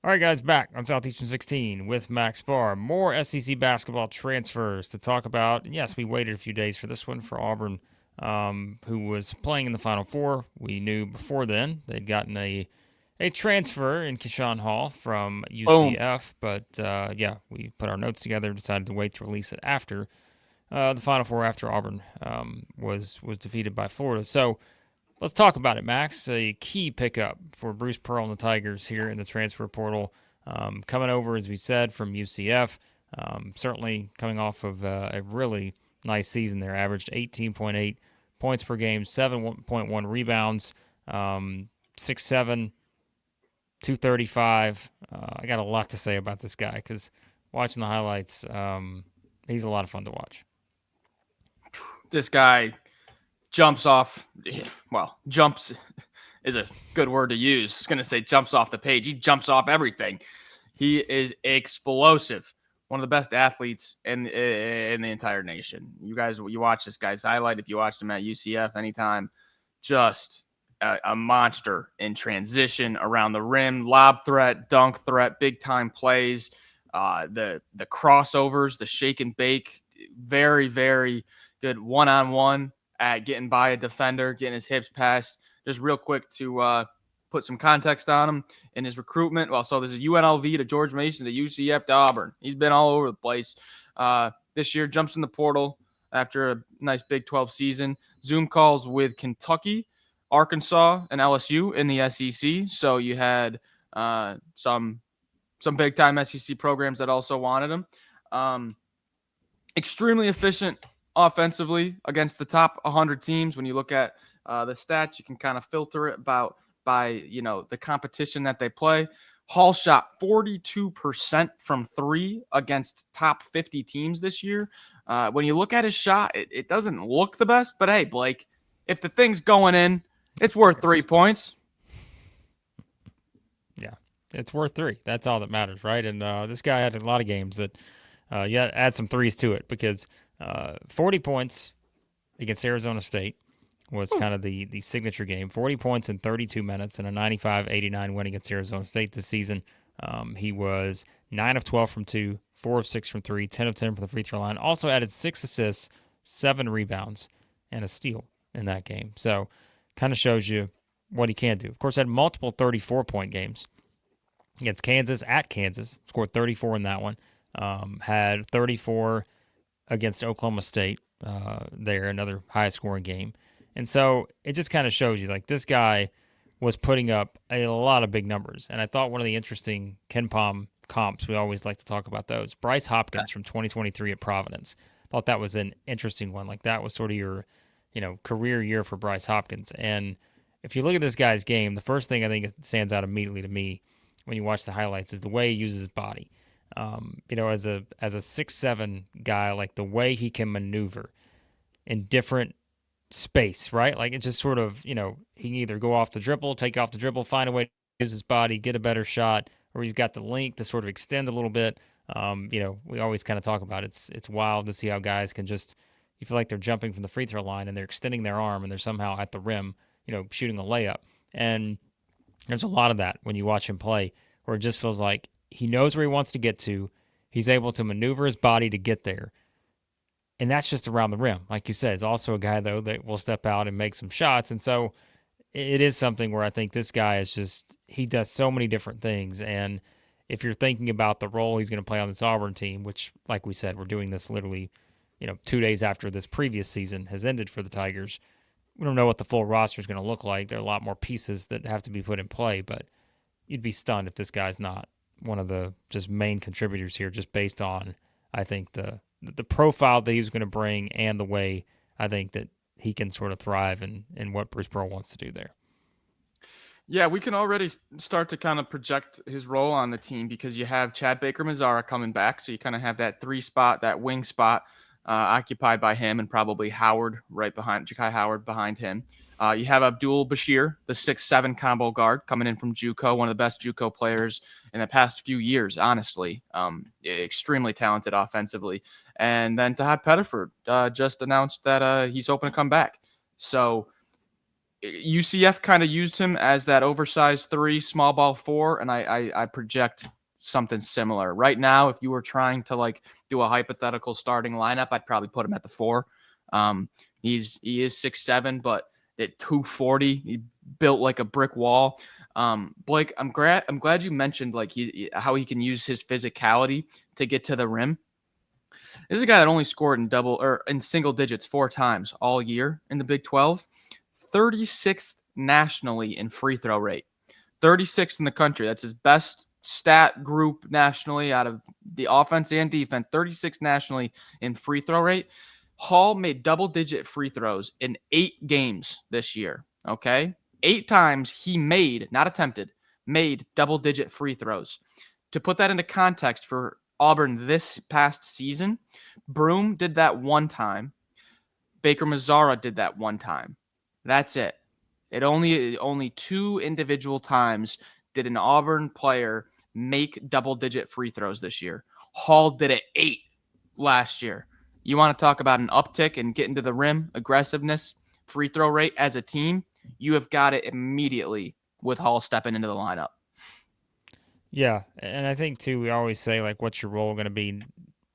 All right, guys, back on Southeastern 16 with Max Barr. More SEC basketball transfers to talk about. Yes, we waited a few days for this one for Auburn, who was playing in the Final Four. We knew before then they'd gotten a transfer in Keyshawn Hall from Boom. UCF, but yeah, we put our notes together, decided to wait to release it after the Final Four, after Auburn was defeated by Florida. So let's talk about it, Max. A key pickup for Bruce Pearl and the Tigers here in the transfer portal. Coming over, as we said, from UCF. Certainly coming off of a really nice season there. Averaged 18.8 points per game, 7.1 rebounds, 6'7", 235. I got a lot to say about this guy because watching the highlights, he's a lot of fun to watch. This guy jumps off. Well, jumps is a good word to use. I was going to say jumps off the page. He jumps off everything. He is explosive. One of the best athletes in the entire nation. You watch this guy's highlight if you watched him at UCF anytime. Just a monster in transition, around the rim, lob threat, dunk threat, big time plays, the crossovers, the shake and bake. Very, very good one-on-one at getting by a defender, getting his hips past. Just real quick to put some context on him in his recruitment. Well, so this is UNLV to George Mason to UCF to Auburn. He's been all over the place. This year, jumps in the portal after a nice Big 12 season. Zoom calls with Kentucky, Arkansas, and LSU in the SEC. So you had some big time SEC programs that also wanted him. Extremely efficient offensively against the top 100 teams. When you look at the stats, you can kind of filter it by the competition that they play. Hall shot 42% from three against top 50 teams this year. When you look at his shot, it doesn't look the best, but hey, Blake, if the thing's going in, it's worth 3 points. Yeah, it's worth three. That's all that matters, right? And this guy had a lot of games that you add some threes to it because 40 points against Arizona State was kind of the signature game. 40 points in 32 minutes and a 95-89 win against Arizona State this season. He was 9 of 12 from 2, 4 of 6 from 3, 10 of 10 from the free throw line. Also added 6 assists, 7 rebounds, and a steal in that game. So kind of shows you what he can do. Of course, had multiple 34-point games against Kansas, at Kansas. Scored 34 in that one. Had 34 against Oklahoma State there, another high-scoring game. And so it just kind of shows you, like, this guy was putting up a lot of big numbers. And I thought one of the interesting Ken Pom comps, we always like to talk about those, Bryce Hopkins from 2023 at Providence. Thought that was an interesting one. Like, that was sort of your, career year for Bryce Hopkins. And if you look at this guy's game, the first thing I think stands out immediately to me when you watch the highlights is the way he uses his body. As a 6'7" guy, like the way he can maneuver in different space, right? Like, it just sort of, he can either go off the dribble, take off the dribble, find a way to use his body, get a better shot, or he's got the length to sort of extend a little bit. We always kind of talk about it's wild to see how guys can just, you feel like they're jumping from the free throw line and they're extending their arm and they're somehow at the rim, shooting a layup. And there's a lot of that when you watch him play, where it just feels like he knows where he wants to get to. He's able to maneuver his body to get there. And that's just around the rim. Like you said, he's also a guy, though, that will step out and make some shots. And so it is something where I think this guy is just, he does so many different things. And if you're thinking about the role he's going to play on this Auburn team, which, like we said, we're doing this literally, 2 days after this previous season has ended for the Tigers. We don't know what the full roster is going to look like. There are a lot more pieces that have to be put in play, but you'd be stunned if this guy's not one of the just main contributors here, just based on, I think, the profile that he was going to bring and the way I think that he can sort of thrive in what Bruce Pearl wants to do there. Yeah, we can already start to kind of project his role on the team because you have Chad Baker-Mazara coming back. So you kind of have that three spot, that wing spot occupied by him, and probably Howard right behind, Ja'Kai Howard behind him. You have Abdul Bashir, the 6'7" combo guard coming in from JUCO, one of the best JUCO players in the past few years, honestly. Extremely talented offensively. And then Todd Pettiford just announced that he's hoping to come back. So UCF kind of used him as that oversized 3, small ball 4, and I project something similar. Right now, if you were trying to like do a hypothetical starting lineup, I'd probably put him at the 4. He is 6'7", but at 240, he built like a brick wall. Blake, I'm glad you mentioned like how he can use his physicality to get to the rim. This is a guy that only scored in single digits 4 times all year in the Big 12. 36th nationally in free throw rate. 36th in the country. That's his best stat group nationally out of the offense and defense. 36th nationally in free throw rate. Hall made double-digit free throws in 8 games this year. Okay? 8 times he made, not attempted, made double-digit free throws. To put that into context for Auburn this past season, Broome did that 1 time. Baker Mazzara did that 1 time. That's it. Only 2 individual times did an Auburn player make double-digit free throws this year. Hall did it 8 last year. You want to talk about an uptick and getting to the rim, aggressiveness, free throw rate as a team, you have got it immediately with Hall stepping into the lineup. Yeah, and I think too, we always say like, what's your role going to be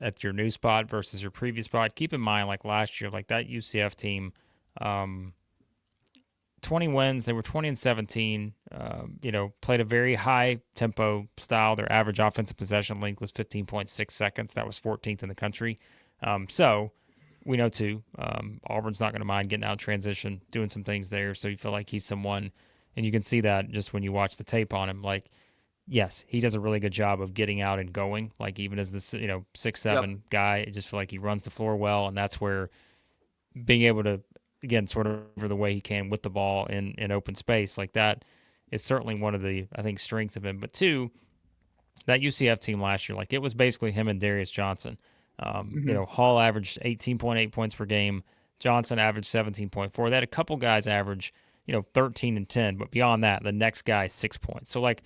at your new spot versus your previous spot? Keep in mind, like last year, like that UCF team, 20 wins. They were 20-17. Played a very high tempo style. Their average offensive possession length was 15.6 seconds. That was 14th in the country. So we know too, Auburn's not going to mind getting out in transition, doing some things there. So you feel like he's someone, and you can see that just when you watch the tape on him. Like, yes, he does a really good job of getting out and going. Like even as this, 6'7" guy, I just feel like he runs the floor well, and that's where being able to, again, sort of over the way he can with the ball in open space like that is certainly one of the, I think, strengths of him. But two, that UCF team last year, like it was basically him and Darius Johnson. Hall averaged 18.8 points per game. Johnson averaged 17.4. They had a couple guys average, 13 and 10, but beyond that, the next guy 6 points. So like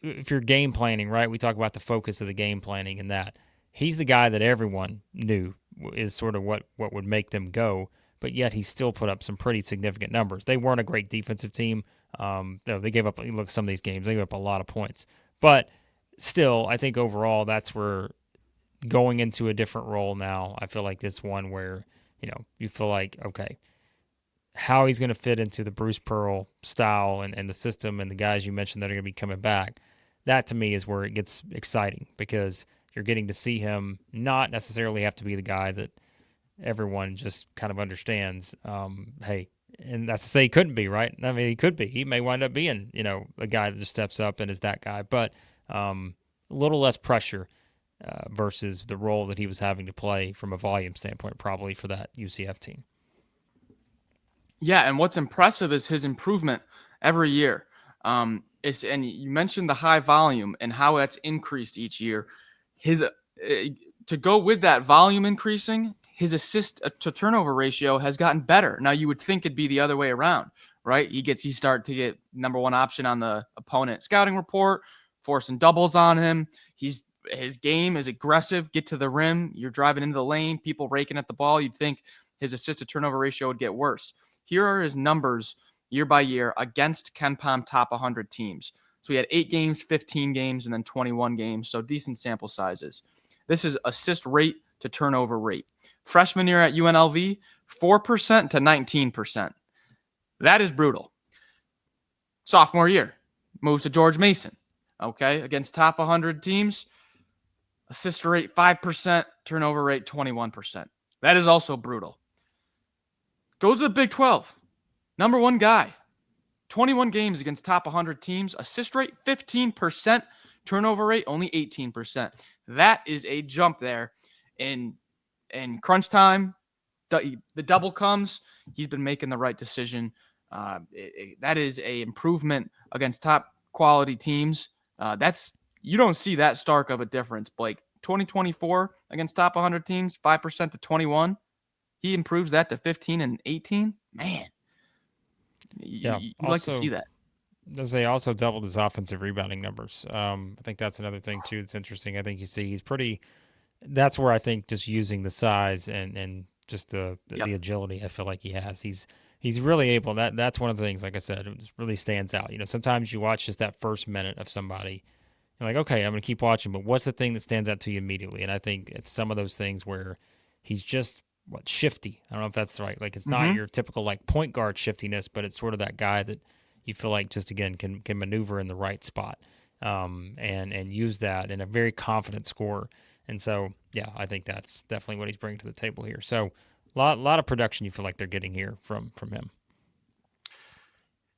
if you're game planning, right, we talk about the focus of the game planning and that. He's the guy that everyone knew is sort of what would make them go, but yet he still put up some pretty significant numbers. They weren't a great defensive team. They gave up, look, some of these games, they gave up a lot of points. But still, I think overall that's where going into a different role now, I feel like this one where, you feel like, okay, how he's going to fit into the Bruce Pearl style and the system and the guys you mentioned that are going to be coming back, that to me is where it gets exciting because you're getting to see him not necessarily have to be the guy that everyone just kind of understands. Hey, and that's to say he couldn't be, right? I mean, he could be. He may wind up being, a guy that just steps up and is that guy, but a little less pressure versus the role that he was having to play from a volume standpoint, probably for that UCF team. Yeah, and what's impressive is his improvement every year. And you mentioned the high volume and how that's increased each year. His to go with that volume increasing, his assist to turnover ratio has gotten better. Now you would think it'd be the other way around, right? He start to get number 1 option on the opponent scouting report, forcing doubles on him. His game is aggressive, get to the rim, you're driving into the lane, people raking at the ball. You'd think his assist to turnover ratio would get worse. Here are his numbers year by year against KenPom top 100 teams. So he had 8 games, 15 games, and then 21 games. So decent sample sizes. This is assist rate to turnover rate. Freshman year at UNLV, 4% to 19%. That is brutal. Sophomore year, moves to George Mason. Okay, against top 100 teams, assist rate 5%, turnover rate 21%. That is also brutal. Goes to the Big 12. Number 1 guy. 21 games against top 100 teams. Assist rate 15%. Turnover rate only 18%. That is a jump there. In crunch time, the double comes. He's been making the right decision. That is a improvement against top quality teams. You don't see that stark of a difference, Blake. 2024 against top 100 teams, 5% to 21. He improves that to 15 and 18. Man, you like to see that. They also doubled his offensive rebounding numbers. I think that's another thing too that's interesting. I think you see he's pretty. That's where I think just using the size and just the agility, I feel like he has. He's He's really able. That's one of the things. Like I said, it really stands out. Sometimes you watch just that first minute of somebody. You're like, okay, I'm going to keep watching, but what's the thing that stands out to you immediately? And I think it's some of those things where he's just shifty. I don't know if that's right. Like it's not Mm-hmm. your typical like point guard shiftiness, but it's sort of that guy that you feel like just again can maneuver in the right spot, and use that in a very confident scorer. And so yeah, I think that's definitely what he's bringing to the table here. So lot of production you feel like they're getting here from him.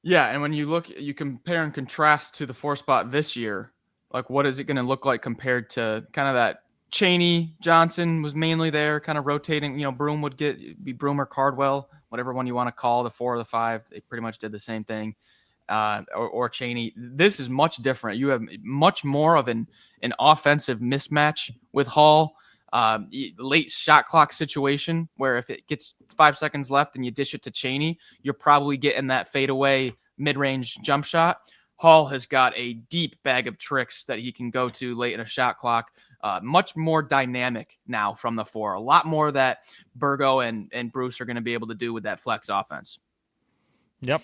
Yeah, and when you compare and contrast to the 4 spot this year, like what is it going to look like compared to kind of that Cheney Johnson was mainly there, kind of rotating. Broom would be Broom or Cardwell, whatever one you want to call the 4 or the 5. They pretty much did the same thing. Or Cheney. This is much different. You have much more of an offensive mismatch with Hall. Late shot clock situation where if it gets 5 seconds left and you dish it to Cheney, you're probably getting that fadeaway mid-range jump shot. Hall has got a deep bag of tricks that he can go to late in a shot clock. Much more dynamic now from the 4. A lot more that Burgo and Bruce are going to be able to do with that flex offense. Yep.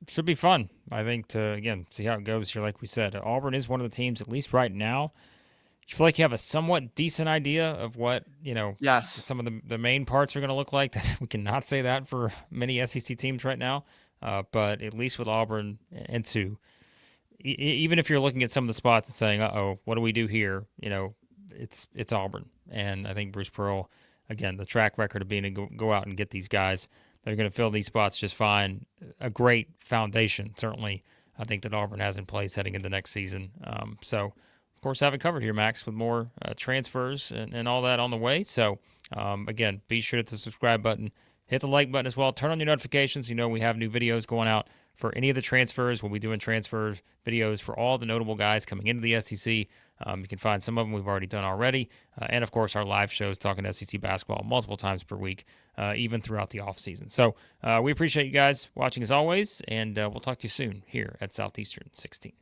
Should be fun, I think, to, again, see how it goes here. Like we said, Auburn is one of the teams, at least right now, you feel like you have a somewhat decent idea of what, Yes. some of the main parts are going to look like. We cannot say that for many SEC teams right now. But at least with Auburn and two, even if you're looking at some of the spots and saying, "Uh-oh, what do we do here?" It's Auburn, and I think Bruce Pearl, again, the track record of being able to go out and get these guys, they're going to fill these spots just fine. A great foundation, certainly. I think that Auburn has in place heading into next season. So, of course, have it covered here, Max, with more transfers and all that on the way. So, again, be sure to hit the subscribe button, hit the like button as well. Turn on your notifications. We have new videos going out for any of the transfers. We'll be doing transfer videos for all the notable guys coming into the SEC. You can find some of them we've already done already. And, of course, our live shows talking SEC basketball multiple times per week, even throughout the offseason. So we appreciate you guys watching as always, and we'll talk to you soon here at Southeastern 16.